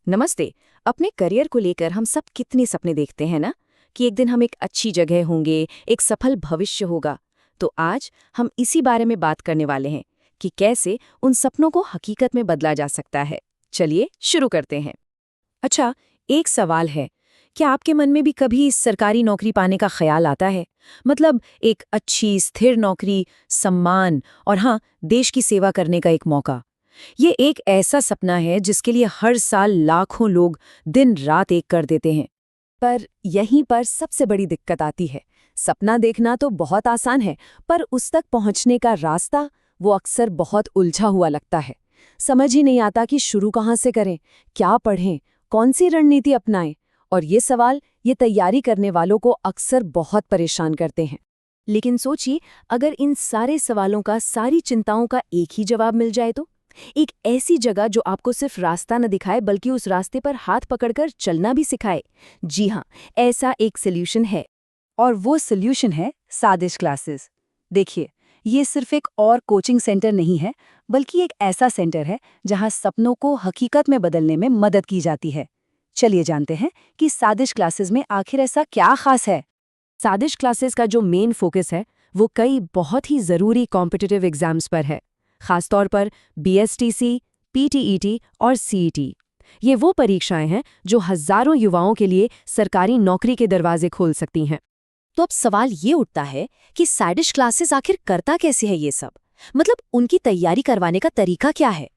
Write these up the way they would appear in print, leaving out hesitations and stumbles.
नमस्ते। अपने करियर को लेकर हम सब कितने सपने देखते हैं ना, कि एक दिन हम एक अच्छी जगह होंगे, एक सफल भविष्य होगा। तो आज हम इसी बारे में बात करने वाले हैं कि कैसे उन सपनों को हकीकत में बदला जा सकता है। चलिए शुरू करते हैं। अच्छा, एक सवाल है, क्या आपके मन में भी कभी इस सरकारी नौकरी पाने का ख्याल आता है? मतलब एक अच्छी स्थिर नौकरी, सम्मान और हाँ, देश की सेवा करने का एक मौका। ये एक ऐसा सपना है जिसके लिए हर साल लाखों लोग दिन रात एक कर देते हैं। पर यहीं पर सबसे बड़ी दिक्कत आती है। सपना देखना तो बहुत आसान है, पर उस तक पहुंचने का रास्ता वो अक्सर बहुत उलझा हुआ लगता है। समझ ही नहीं आता कि शुरू कहाँ से करें, क्या पढ़ें, कौन सी रणनीति अपनाएं। और ये सवाल ये तैयारी करने वालों को अक्सर बहुत परेशान करते हैं। लेकिन सोचिए, अगर इन सारे सवालों का, सारी चिंताओं का एक ही जवाब मिल जाए तो? एक ऐसी जगह जो आपको सिर्फ रास्ता न दिखाए बल्कि उस रास्ते पर हाथ पकड़कर चलना भी सिखाए। जी हाँ, ऐसा एक सॉल्यूशन है। और वो सॉल्यूशन है साजिश क्लासेस। देखिए, ये सिर्फ एक और कोचिंग सेंटर नहीं है, बल्कि एक ऐसा सेंटर है जहां सपनों को हकीकत में बदलने में मदद की जाती है। चलिए जानते हैं कि साजिश क्लासेस में आखिर ऐसा क्या खास है। साजिश क्लासेस का जो मेन फोकस है, वो कई बहुत ही ज़रूरी कॉम्पिटिटिव एग्जाम्स पर है। खासतौर पर बीएसटीसी, पीटीईटी और सीईटी। ये वो परीक्षाएं हैं जो हजारों युवाओं के लिए सरकारी नौकरी के दरवाजे खोल सकती हैं। तो अब सवाल ये उठता है कि साजिश क्लासेस आखिर करता कैसे है ये सब? मतलब उनकी तैयारी करवाने का तरीका क्या है?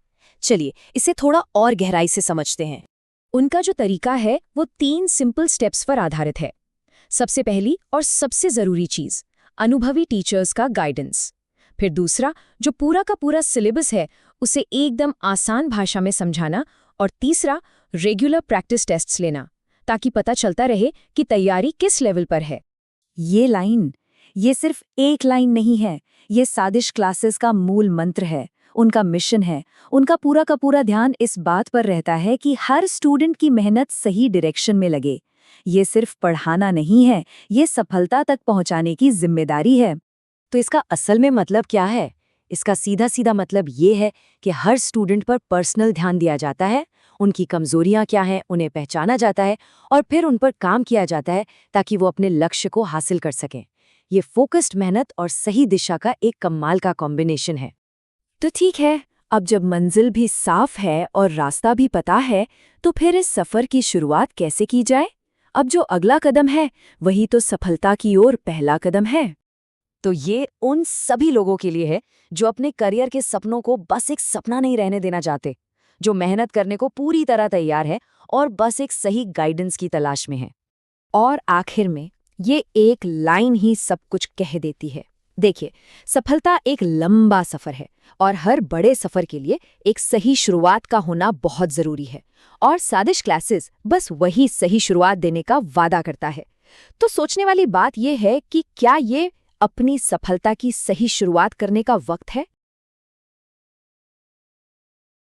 चलिए इसे थोड़ा और गहराई से समझते हैं। उनका जो तरीका है वो 3 सिंपल स्टेप्स पर आधारित है। सबसे पहली और सबसे ज़रूरी चीज़, अनुभवी टीचर्स का गाइडेंस। फिर दूसरा, जो पूरा का पूरा सिलेबस है उसे एकदम आसान भाषा में समझाना। और तीसरा, रेगुलर प्रैक्टिस टेस्ट्स लेना, ताकि पता चलता रहे कि तैयारी किस लेवल पर है। ये सिर्फ एक लाइन नहीं है, ये साजिश क्लासेस का मूल मंत्र है, उनका मिशन है। उनका पूरा का पूरा ध्यान इस बात पर रहता है कि हर स्टूडेंट की मेहनत सही डायरेक्शन में लगे। ये सिर्फ पढ़ाना नहीं है, ये सफलता तक पहुंचाने की जिम्मेदारी है। तो इसका असल में मतलब क्या है? इसका सीधा सीधा मतलब ये है कि हर स्टूडेंट पर पर्सनल ध्यान दिया जाता है, उनकी कमजोरियां क्या हैं उन्हें पहचाना जाता है और फिर उन पर काम किया जाता है ताकि वो अपने लक्ष्य को हासिल कर सकें। ये फोकस्ड मेहनत और सही दिशा का एक कमाल का कॉम्बिनेशन है। तो ठीक है, अब जब मंजिल भी साफ है और रास्ता भी पता है, तो फिर इस सफर की शुरुआत कैसे की जाए? अब जो अगला कदम है वही तो सफलता की ओर पहला कदम है। तो ये उन सभी लोगों के लिए है जो अपने करियर के सपनों को बस एक सपना नहीं रहने देना चाहते, जो मेहनत करने को पूरी तरह तैयार है और बस एक सही गाइडेंस की तलाश में है। और आखिर में ये एक लाइन ही सब कुछ कह देती है। देखिए, सफलता एक लंबा सफर है और हर बड़े सफर के लिए एक सही शुरुआत का होना बहुत जरूरी है। और साजिश क्लासेस बस वही सही शुरुआत देने का वादा करता है। तो सोचने वाली बात यह है कि क्या ये अपनी सफलता की सही शुरुआत करने का वक्त है?